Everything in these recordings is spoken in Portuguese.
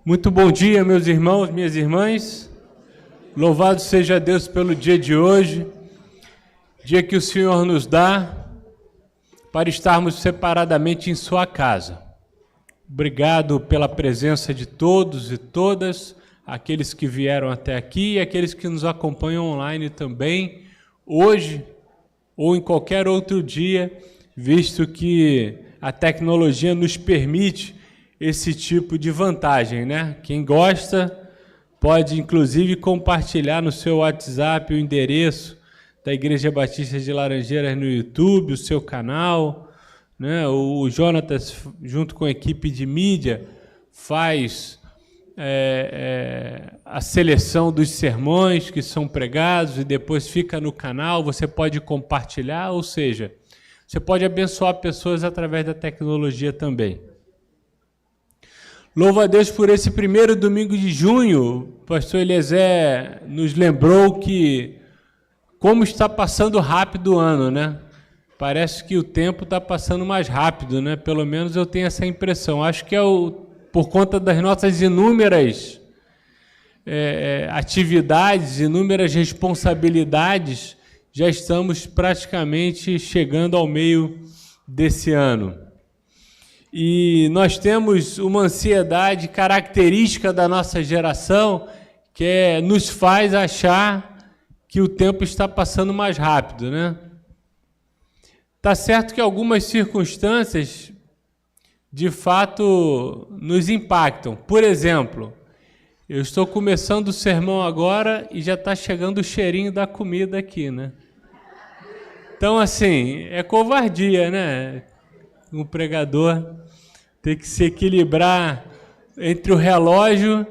Muito bom dia, meus irmãos, minhas irmãs. Louvado seja Deus pelo dia de hoje, dia que o Senhor nos dá para estarmos separadamente em sua casa. Obrigado pela presença de todos e todas, aqueles que vieram até aqui e aqueles que nos acompanham online também, hoje ou em qualquer outro dia, visto que a tecnologia nos permite esse tipo de vantagem, né? Quem gosta pode, inclusive, compartilhar no seu WhatsApp o endereço da Igreja Batista de Laranjeiras no YouTube, o seu canal, né? O Jonatas, junto com a equipe de mídia, faz a seleção dos sermões que são pregados e depois fica no canal, você pode compartilhar, ou seja, você pode abençoar pessoas através da tecnologia também. Louvo a Deus por esse primeiro domingo de junho. O pastor Eliezer nos lembrou que como está passando rápido o ano, né? Parece que o tempo está passando mais rápido, né? Pelo menos eu tenho essa impressão. Acho que é por conta das nossas inúmeras atividades, inúmeras responsabilidades, já estamos praticamente chegando ao meio desse ano. E nós temos uma ansiedade característica da nossa geração, que nos faz achar que o tempo está passando mais rápido, né? Tá certo que algumas circunstâncias, de fato, nos impactam. Por exemplo, eu estou começando o sermão agora e já está chegando o cheirinho da comida aqui, né? Então, assim, é covardia, né? Um pregador tem que se equilibrar entre o relógio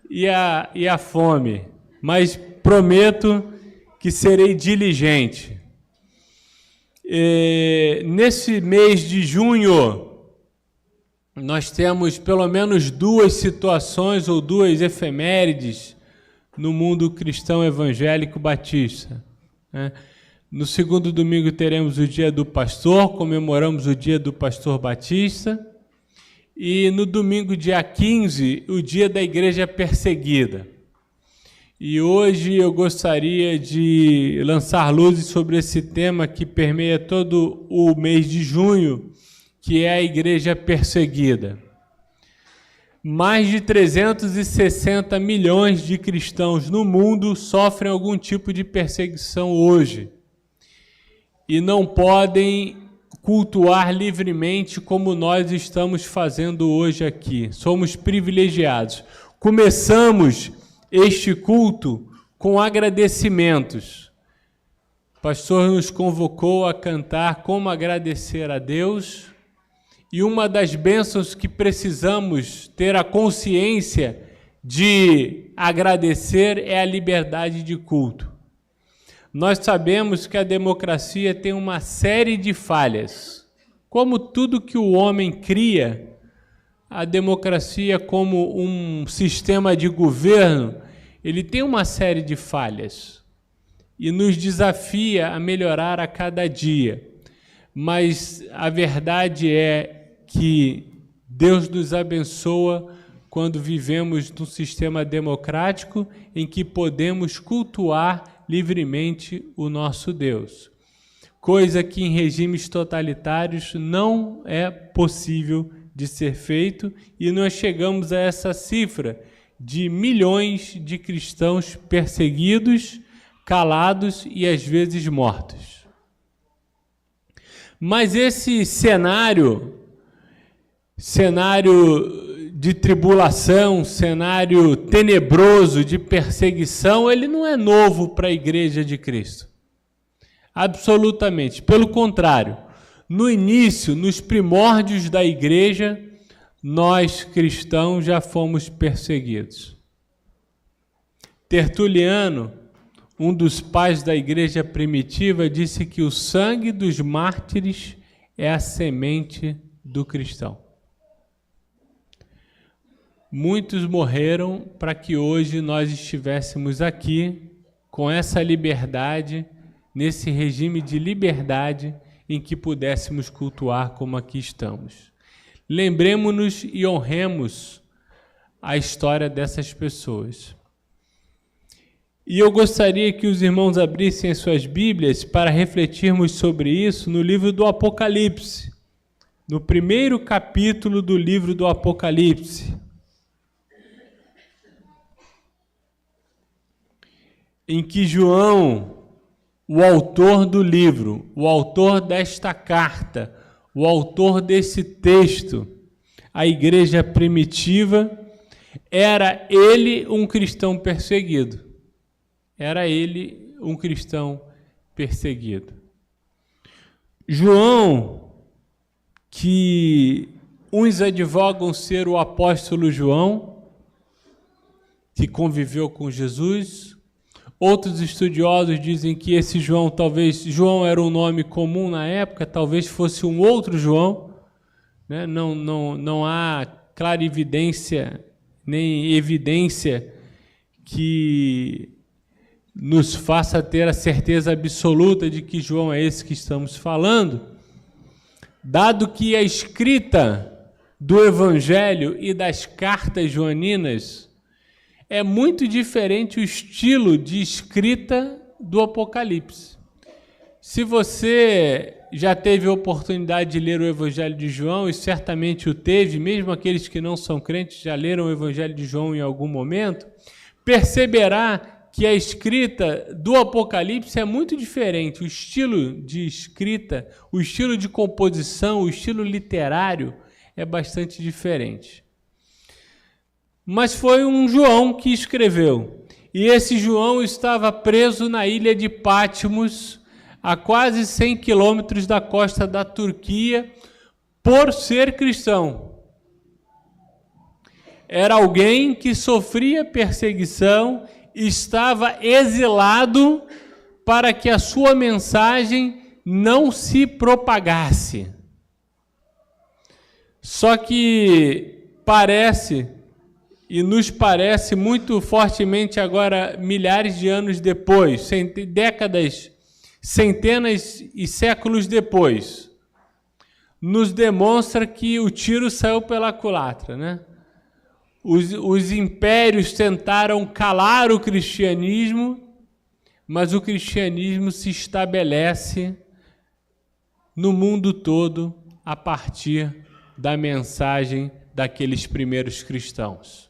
e a fome. Mas prometo que serei diligente. Nesse mês de junho, nós temos pelo menos duas situações ou duas efemérides no mundo cristão evangélico batista, né? No segundo domingo teremos o Dia do Pastor, comemoramos o Dia do Pastor Batista. E no domingo, dia 15, o Dia da Igreja Perseguida. E hoje eu gostaria de lançar luzes sobre esse tema que permeia todo o mês de junho, que é a Igreja Perseguida. Mais de 360 milhões de cristãos no mundo sofrem algum tipo de perseguição hoje. E não podem cultuar livremente como nós estamos fazendo hoje aqui. Somos privilegiados. Começamos este culto com agradecimentos. O pastor nos convocou a cantar como agradecer a Deus, e uma das bênçãos que precisamos ter a consciência de agradecer é a liberdade de culto. Nós sabemos que a democracia tem uma série de falhas. Como tudo que o homem cria, a democracia, como um sistema de governo, ele tem uma série de falhas e nos desafia a melhorar a cada dia. Mas a verdade é que Deus nos abençoa quando vivemos num sistema democrático em que podemos cultuar livremente o nosso Deus, coisa que em regimes totalitários não é possível de ser feito, e nós chegamos a essa cifra de milhões de cristãos perseguidos, calados e às vezes mortos. Mas esse cenário de tribulação, cenário tenebroso de perseguição, ele não é novo para a Igreja de Cristo. Absolutamente. Pelo contrário, no início, nos primórdios da Igreja, nós cristãos já fomos perseguidos. Tertuliano, um dos pais da Igreja primitiva, disse que o sangue dos mártires é a semente do cristão. Muitos morreram para que hoje nós estivéssemos aqui com essa liberdade, nesse regime de liberdade em que pudéssemos cultuar como aqui estamos. Lembremos-nos e honremos a história dessas pessoas. E eu gostaria que os irmãos abrissem as suas Bíblias para refletirmos sobre isso no livro do Apocalipse, no primeiro capítulo do livro do Apocalipse, em que João, o autor do livro, o autor desta carta, o autor desse texto, a igreja primitiva, era ele um cristão perseguido. Era ele um cristão perseguido. João, que uns advogam ser o apóstolo João, que conviveu com Jesus. Outros estudiosos dizem que esse João, talvez, João era um nome comum na época, talvez fosse um outro João, né? Não há clarividência nem evidência que nos faça ter a certeza absoluta de que João é esse que estamos falando, dado que a escrita do Evangelho e das cartas joaninas é muito diferente o estilo de escrita do Apocalipse. Se você já teve a oportunidade de ler o Evangelho de João, e certamente o teve, mesmo aqueles que não são crentes já leram o Evangelho de João em algum momento, perceberá que a escrita do Apocalipse é muito diferente. O estilo de escrita, o estilo de composição, o estilo literário é bastante diferente. Mas foi um João que escreveu. E esse João estava preso na ilha de Patmos, a quase 100 quilômetros da costa da Turquia, por ser cristão. Era alguém que sofria perseguição, estava exilado para que a sua mensagem não se propagasse. Só que parece, e nos parece muito fortemente agora, milhares de anos depois, décadas, centenas e séculos depois, nos demonstra que o tiro saiu pela culatra, né? Os impérios tentaram calar o cristianismo, mas o cristianismo se estabelece no mundo todo a partir da mensagem daqueles primeiros cristãos.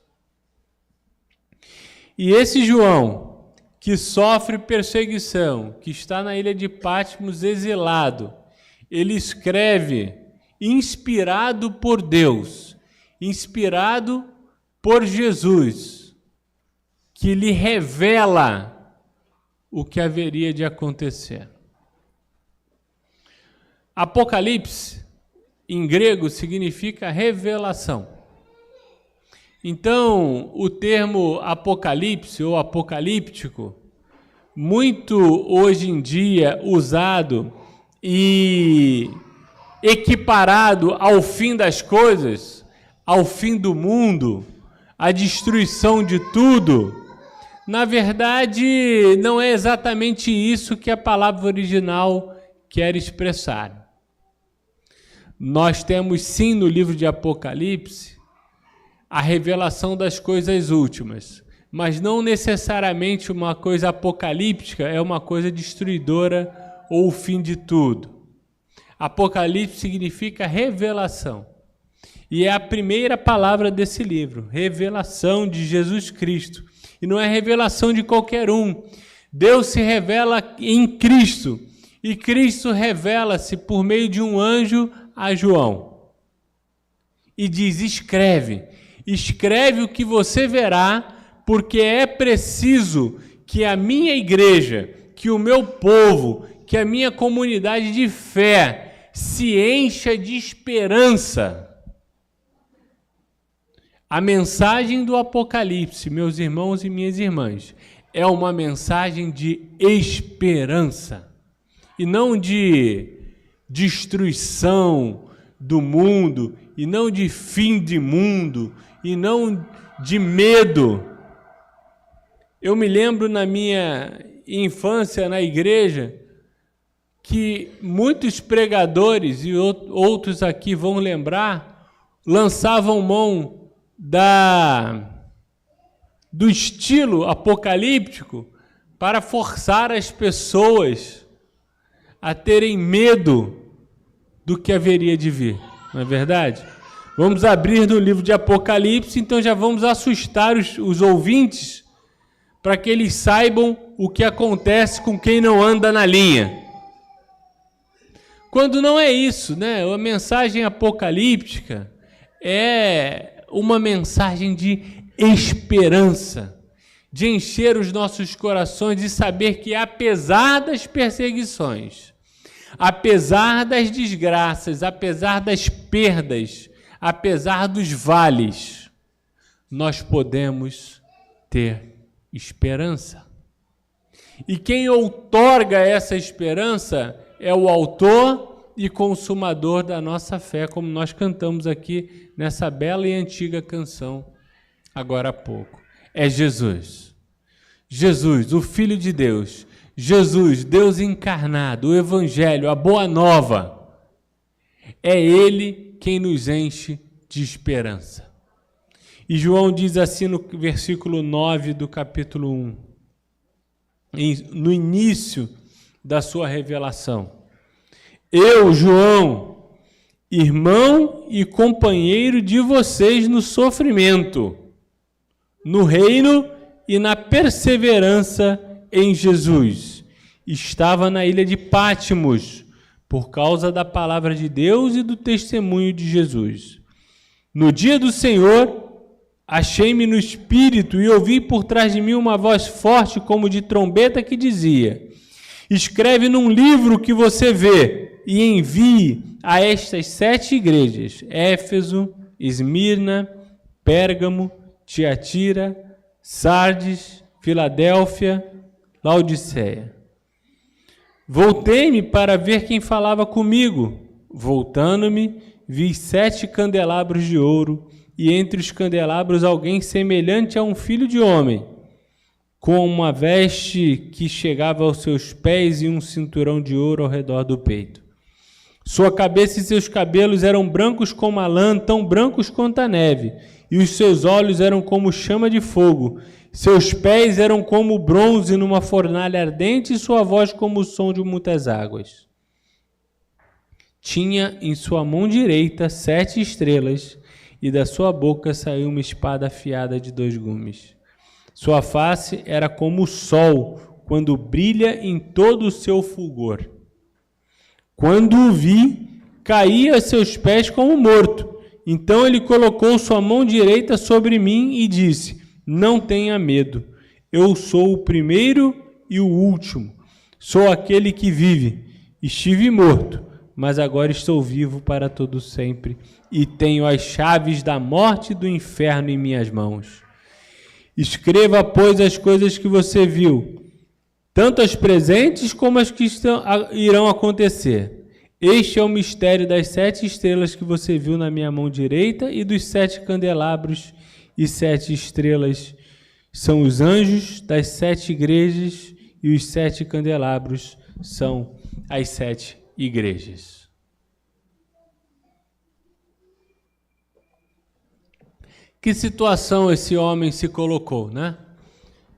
E esse João, que sofre perseguição, que está na ilha de Patmos exilado, ele escreve inspirado por Deus, inspirado por Jesus, que lhe revela o que haveria de acontecer. Apocalipse, em grego, significa revelação. Então, o termo apocalipse ou apocalíptico, muito hoje em dia usado e equiparado ao fim das coisas, ao fim do mundo, a destruição de tudo, na verdade, não é exatamente isso que a palavra original quer expressar. Nós temos sim no livro de Apocalipse a revelação das coisas últimas, mas não necessariamente uma coisa apocalíptica é uma coisa destruidora ou o fim de tudo. Apocalipse significa revelação. E é a primeira palavra desse livro, revelação de Jesus Cristo. E não é revelação de qualquer um. Deus se revela em Cristo. E Cristo revela-se por meio de um anjo a João. E diz, escreve o que você verá, porque é preciso que a minha igreja, que o meu povo, que a minha comunidade de fé se encha de esperança. A mensagem do Apocalipse, meus irmãos e minhas irmãs, é uma mensagem de esperança e não de destruição do mundo, e não de fim de mundo, e não de medo. Eu me lembro na minha infância na igreja que muitos pregadores, e outros aqui vão lembrar, lançavam mão do estilo apocalíptico para forçar as pessoas a terem medo do que haveria de vir, não é verdade? Vamos abrir no livro de Apocalipse, então já vamos assustar os ouvintes para que eles saibam o que acontece com quem não anda na linha. Quando não é isso, né? A mensagem apocalíptica é uma mensagem de esperança, de encher os nossos corações e saber que apesar das perseguições, apesar das desgraças, apesar das perdas, apesar dos vales, nós podemos ter esperança. E quem outorga essa esperança é o autor e consumador da nossa fé, como nós cantamos aqui nessa bela e antiga canção agora há pouco. É Jesus. Jesus, o Filho de Deus. Jesus, Deus encarnado, o Evangelho, a Boa Nova. É Ele quem nos enche de esperança. E João diz assim no versículo 9 do capítulo 1, no início da sua revelação. Eu, João, irmão e companheiro de vocês no sofrimento, no reino e na perseverança em Jesus. Estava na ilha de Pátimos, por causa da palavra de Deus e do testemunho de Jesus. No dia do Senhor, achei-me no Espírito e ouvi por trás de mim uma voz forte como de trombeta que dizia: escreve num livro que você vê e envie a estas 7 igrejas: Éfeso, Esmirna, Pérgamo, Tiatira, Sardes, Filadélfia, Laodiceia. Voltei-me para ver quem falava comigo. Voltando-me, vi 7 candelabros de ouro, e entre os candelabros alguém semelhante a um filho de homem, com uma veste que chegava aos seus pés e um cinturão de ouro ao redor do peito. Sua cabeça e seus cabelos eram brancos como a lã, tão brancos quanto a neve, e os seus olhos eram como chama de fogo. Seus pés eram como bronze numa fornalha ardente, e sua voz como o som de muitas águas. Tinha em sua mão direita 7 estrelas, e da sua boca saiu uma espada afiada de 2 gumes. Sua face era como o sol, quando brilha em todo o seu fulgor. Quando o vi, caí a seus pés como morto. Então ele colocou sua mão direita sobre mim e disse: não tenha medo, eu sou o primeiro e o último, sou aquele que vive. Estive morto, mas agora estou vivo para todo sempre, e tenho as chaves da morte e do inferno em minhas mãos. Escreva, pois, as coisas que você viu, tanto as presentes como as que irão acontecer. Este é o mistério das 7 estrelas que você viu na minha mão direita e dos 7 candelabros e 7 estrelas. São os anjos das 7 igrejas e os 7 candelabros são as 7 igrejas. Que situação esse homem se colocou, né?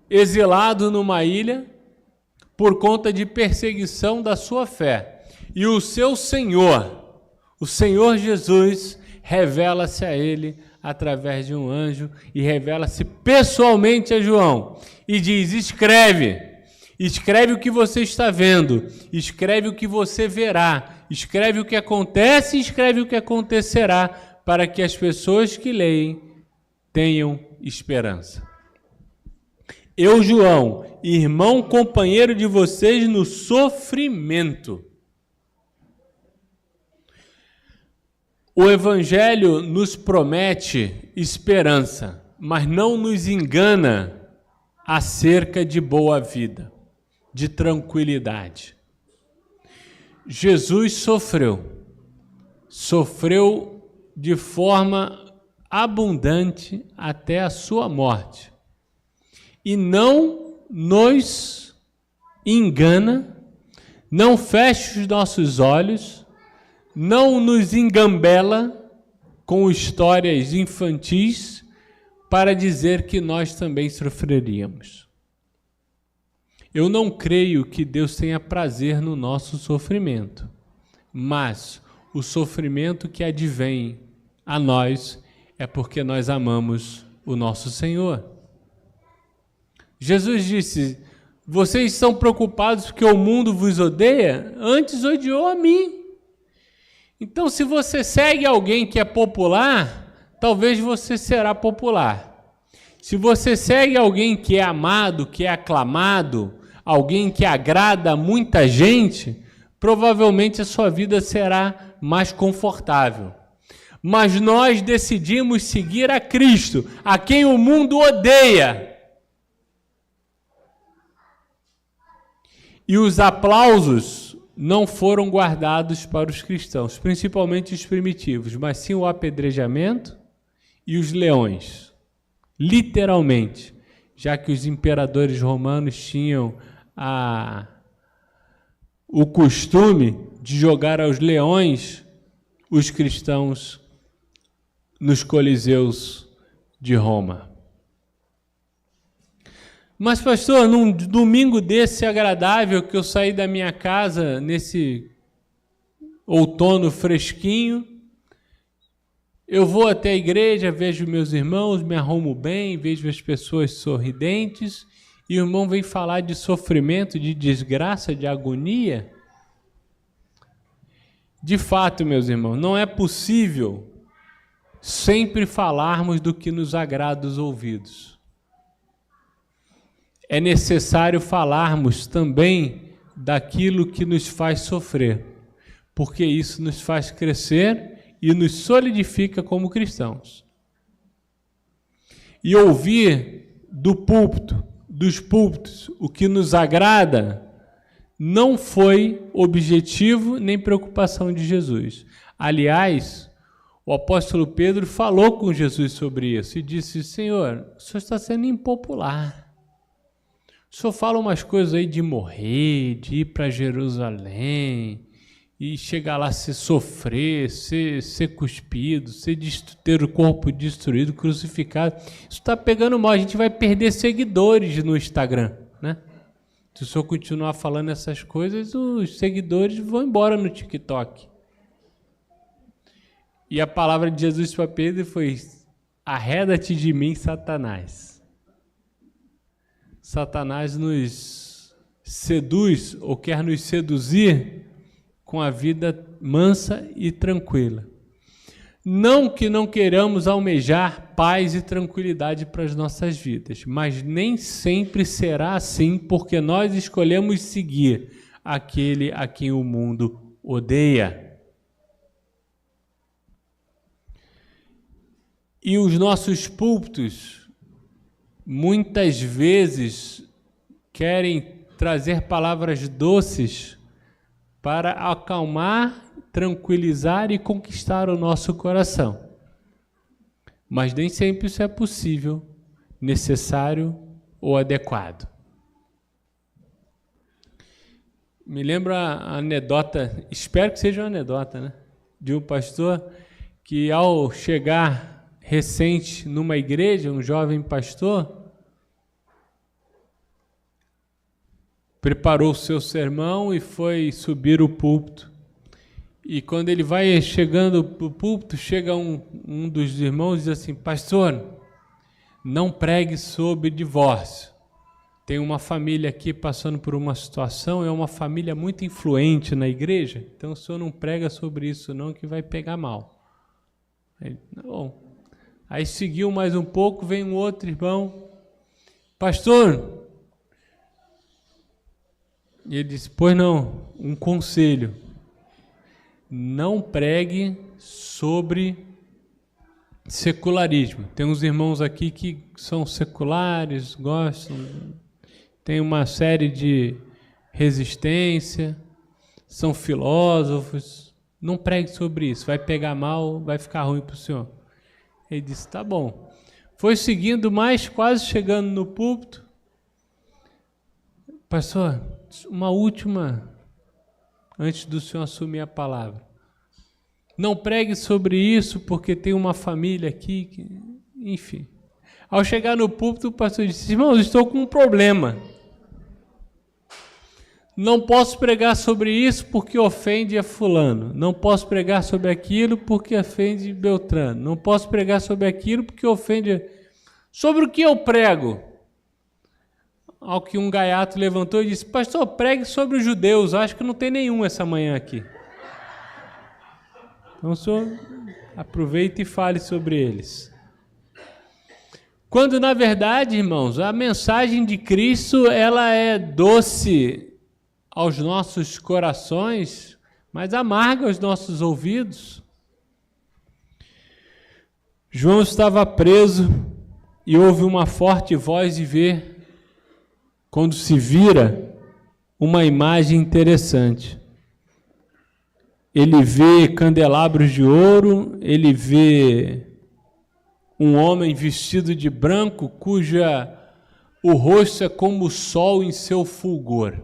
Exilado numa ilha por conta de perseguição da sua fé. E o seu Senhor, o Senhor Jesus, revela-se a ele através de um anjo e revela-se pessoalmente a João e diz: escreve o que você está vendo, escreve o que você verá, escreve o que acontece e escreve o que acontecerá, para que as pessoas que leem tenham esperança. Eu, João, irmão, companheiro de vocês no sofrimento. O Evangelho nos promete esperança, mas não nos engana acerca de boa vida, de tranquilidade. Jesus sofreu de forma abundante até a sua morte. E não nos engana, não fecha os nossos olhos, não nos engambela com histórias infantis, para dizer que nós também sofreríamos. Eu não creio que Deus tenha prazer no nosso sofrimento, mas o sofrimento que advém a nós é porque nós amamos o nosso Senhor. Jesus disse: vocês estão preocupados porque o mundo vos odeia? Antes odiou a mim. Então, se você segue alguém que é popular, talvez você será popular. Se você segue alguém que é amado, que é aclamado, alguém que agrada a muita gente, provavelmente a sua vida será mais confortável. Mas nós decidimos seguir a Cristo, a quem o mundo odeia. E os aplausos não foram guardados para os cristãos, principalmente os primitivos, mas sim o apedrejamento e os leões. Literalmente, já que os imperadores romanos tinham o costume de jogar aos leões os cristãos nos coliseus de Roma. Mas, pastor, num domingo desse agradável que eu saí da minha casa, nesse outono fresquinho, eu vou até a igreja, vejo meus irmãos, me arrumo bem, vejo as pessoas sorridentes, e o irmão vem falar de sofrimento, de desgraça, de agonia. De fato, meus irmãos, não é possível sempre falarmos do que nos agrada os ouvidos. É necessário falarmos também daquilo que nos faz sofrer, porque isso nos faz crescer e nos solidifica como cristãos. E ouvir do púlpito, dos púlpitos, o que nos agrada, não foi objetivo nem preocupação de Jesus. Aliás, o apóstolo Pedro falou com Jesus sobre isso e disse: Senhor, o senhor está sendo impopular. O senhor fala umas coisas aí de morrer, de ir para Jerusalém, e chegar lá, se sofrer, ser cuspido, ter o corpo destruído, crucificado. Isso está pegando mal, a gente vai perder seguidores no Instagram, né? Se o senhor continuar falando essas coisas, os seguidores vão embora no TikTok. E a palavra de Jesus para Pedro foi: arreda-te de mim, Satanás. Satanás nos seduz ou quer nos seduzir com a vida mansa e tranquila. Não que não queiramos almejar paz e tranquilidade para as nossas vidas, mas nem sempre será assim, porque nós escolhemos seguir aquele a quem o mundo odeia. E os nossos púlpitos muitas vezes querem trazer palavras doces para acalmar, tranquilizar e conquistar o nosso coração. Mas nem sempre isso é possível, necessário ou adequado. Me lembra a anedota, espero que seja uma anedota, né? De um pastor que, ao chegar recente numa igreja, um jovem pastor, preparou o seu sermão e foi subir o púlpito. E quando ele vai chegando para o púlpito, chega um dos irmãos e diz assim: pastor, não pregue sobre divórcio. Tem uma família aqui passando por uma situação, é uma família muito influente na igreja, então o senhor não prega sobre isso não, que vai pegar mal. Aí, bom. Aí seguiu mais um pouco, vem um outro irmão: pastor, e ele disse: pois não, um conselho, não pregue sobre secularismo. Tem uns irmãos aqui que são seculares, gostam, tem uma série de resistência, são filósofos, não pregue sobre isso, vai pegar mal, vai ficar ruim para o senhor. Ele disse: tá bom. Foi seguindo mais, quase chegando no púlpito: pastor, uma última, antes do senhor assumir a palavra. Não pregue sobre isso, porque tem uma família aqui, enfim. Ao chegar no púlpito, o pastor disse: irmãos, estou com um problema. Não posso pregar sobre isso porque ofende a fulano. Não posso pregar sobre aquilo porque ofende Beltrano. Não posso pregar sobre aquilo porque ofende... Sobre o que eu prego? Ao que um gaiato levantou e disse: pastor, pregue sobre os judeus. Acho que não tem nenhum essa manhã aqui. Então, o senhor aproveite e fale sobre eles. Quando, na verdade, irmãos, a mensagem de Cristo, ela é doce aos nossos corações, mas amarga aos nossos ouvidos. João estava preso e ouve uma forte voz e vê, quando se vira, uma imagem interessante. Ele vê candelabros de ouro, ele vê um homem vestido de branco, o rosto é como o sol em seu fulgor.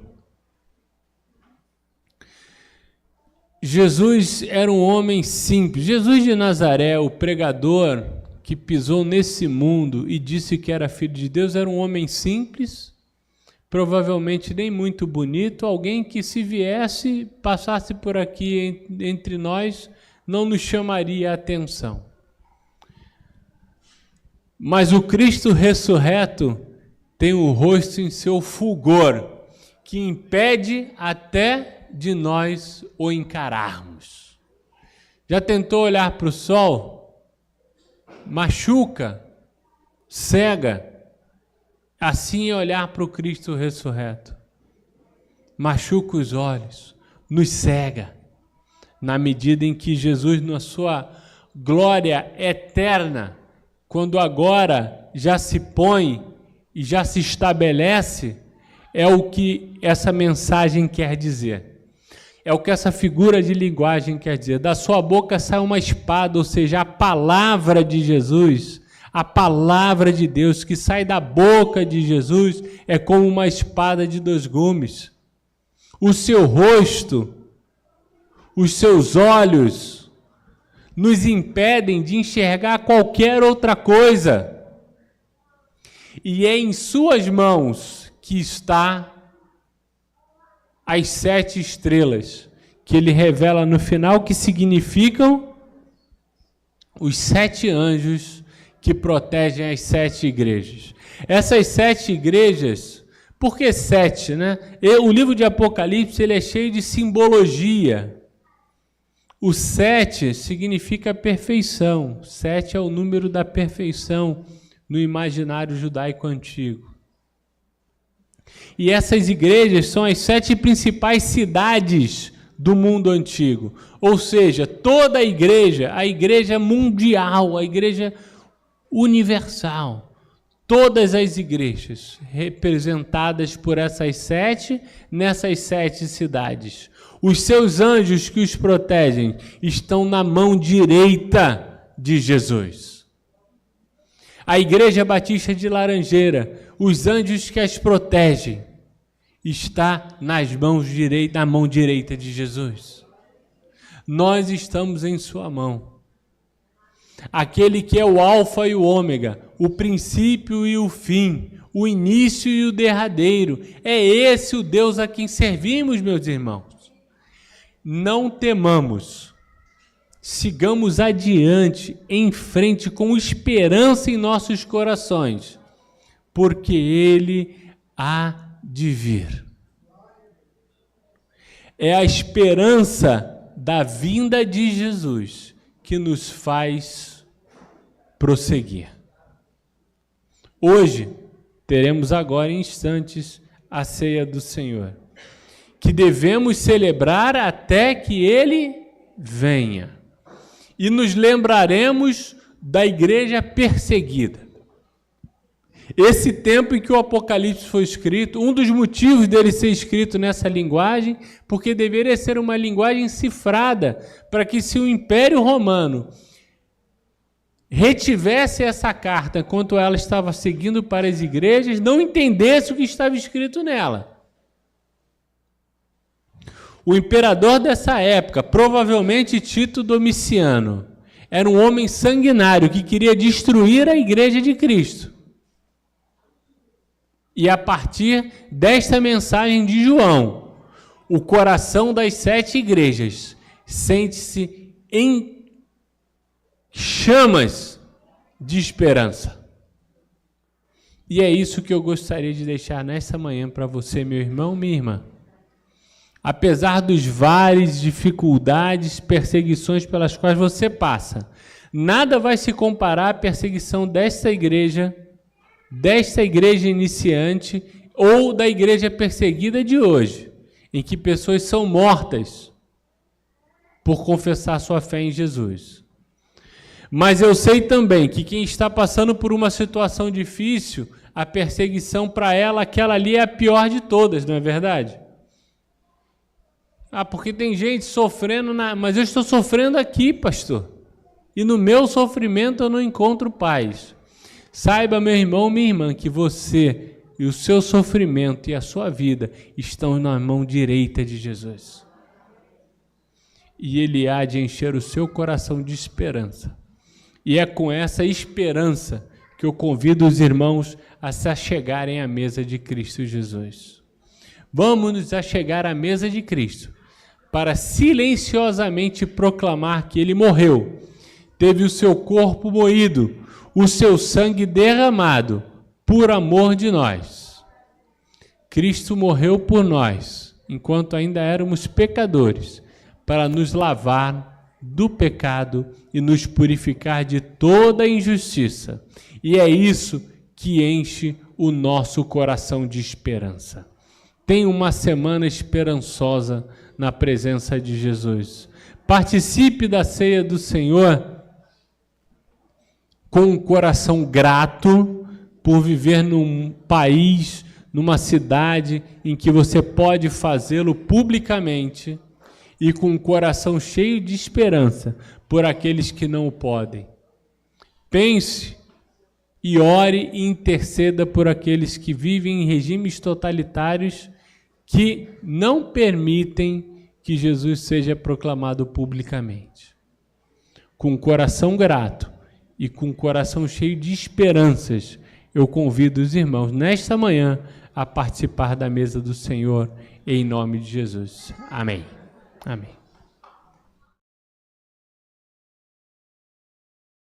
Jesus era um homem simples. Jesus de Nazaré, o pregador que pisou nesse mundo e disse que era filho de Deus, era um homem simples, provavelmente nem muito bonito, alguém que se viesse, passasse por aqui entre nós, não nos chamaria a atenção. Mas o Cristo ressurreto tem o rosto em seu fulgor, que impede até de nós o encararmos. Já tentou olhar para o sol? Machuca, cega. Assim é olhar para o Cristo ressurreto. Machuca os olhos, nos cega. Na medida em que Jesus, na sua glória eterna, quando agora já se põe e já se estabelece, é o que essa mensagem quer dizer. É o que essa figura de linguagem quer dizer. Da sua boca sai uma espada, ou seja, a palavra de Jesus, a palavra de Deus que sai da boca de Jesus é como uma espada de 2 gumes. O seu rosto, os seus olhos, nos impedem de enxergar qualquer outra coisa. E é em suas mãos que está as 7 estrelas, que ele revela no final, que significam os 7 anjos que protegem as 7 igrejas. Essas 7 igrejas, por que 7, né? O livro de Apocalipse, ele é cheio de simbologia. O 7 significa perfeição. 7 é o número da perfeição no imaginário judaico antigo. E essas igrejas são as 7 principais cidades do mundo antigo. Ou seja, toda a igreja mundial, a igreja universal. Todas as igrejas representadas por essas 7, nessas 7 cidades. Os seus anjos que os protegem estão na mão direita de Jesus. A Igreja Batista de Laranjeira, os anjos que as protegem, está na mão direita de Jesus. Nós estamos em sua mão. Aquele que é o alfa e o ômega, o princípio e o fim, o início e o derradeiro. É esse o Deus a quem servimos, meus irmãos. Não temamos. Sigamos adiante, em frente, com esperança em nossos corações, porque Ele há de vir. É a esperança da vinda de Jesus que nos faz prosseguir. Hoje, teremos agora em instantes a ceia do Senhor, que devemos celebrar até que Ele venha. E nos lembraremos da igreja perseguida. Esse tempo em que o Apocalipse foi escrito, um dos motivos dele ser escrito nessa linguagem, porque deveria ser uma linguagem cifrada, para que se o Império Romano retivesse essa carta enquanto ela estava seguindo para as igrejas, não entendesse o que estava escrito nela. O imperador dessa época, provavelmente Tito Domiciano, era um homem sanguinário que queria destruir a igreja de Cristo. E a partir desta mensagem de João, o coração das 7 igrejas sente-se em chamas de esperança. E é isso que eu gostaria de deixar nessa manhã para você, meu irmão, minha irmã. Apesar dos vales, dificuldades, perseguições pelas quais você passa, nada vai se comparar à perseguição desta igreja iniciante ou da igreja perseguida de hoje, em que pessoas são mortas por confessar sua fé em Jesus. Mas eu sei também que quem está passando por uma situação difícil, a perseguição para ela, aquela ali é a pior de todas, não é verdade? Porque tem gente sofrendo, mas eu estou sofrendo aqui, pastor. E no meu sofrimento eu não encontro paz. Saiba, meu irmão, minha irmã, que você e o seu sofrimento e a sua vida estão na mão direita de Jesus. E Ele há de encher o seu coração de esperança. E é com essa esperança que eu convido os irmãos a se achegarem à mesa de Cristo Jesus. Vamos nos achegar à mesa de Cristo para silenciosamente proclamar que Ele morreu, teve o seu corpo moído, o seu sangue derramado por amor de nós. Cristo morreu por nós, enquanto ainda éramos pecadores, para nos lavar do pecado e nos purificar de toda injustiça. E é isso que enche o nosso coração de esperança. Tenha uma semana esperançosa na presença de Jesus. Participe da ceia do Senhor com um coração grato por viver num país, numa cidade em que você pode fazê-lo publicamente e com um coração cheio de esperança por aqueles que não o podem. Pense e ore e interceda por aqueles que vivem em regimes totalitários que não permitem que Jesus seja proclamado publicamente. Com o coração grato e com o coração cheio de esperanças, eu convido os irmãos nesta manhã a participar da mesa do Senhor em nome de Jesus. Amém. Amém.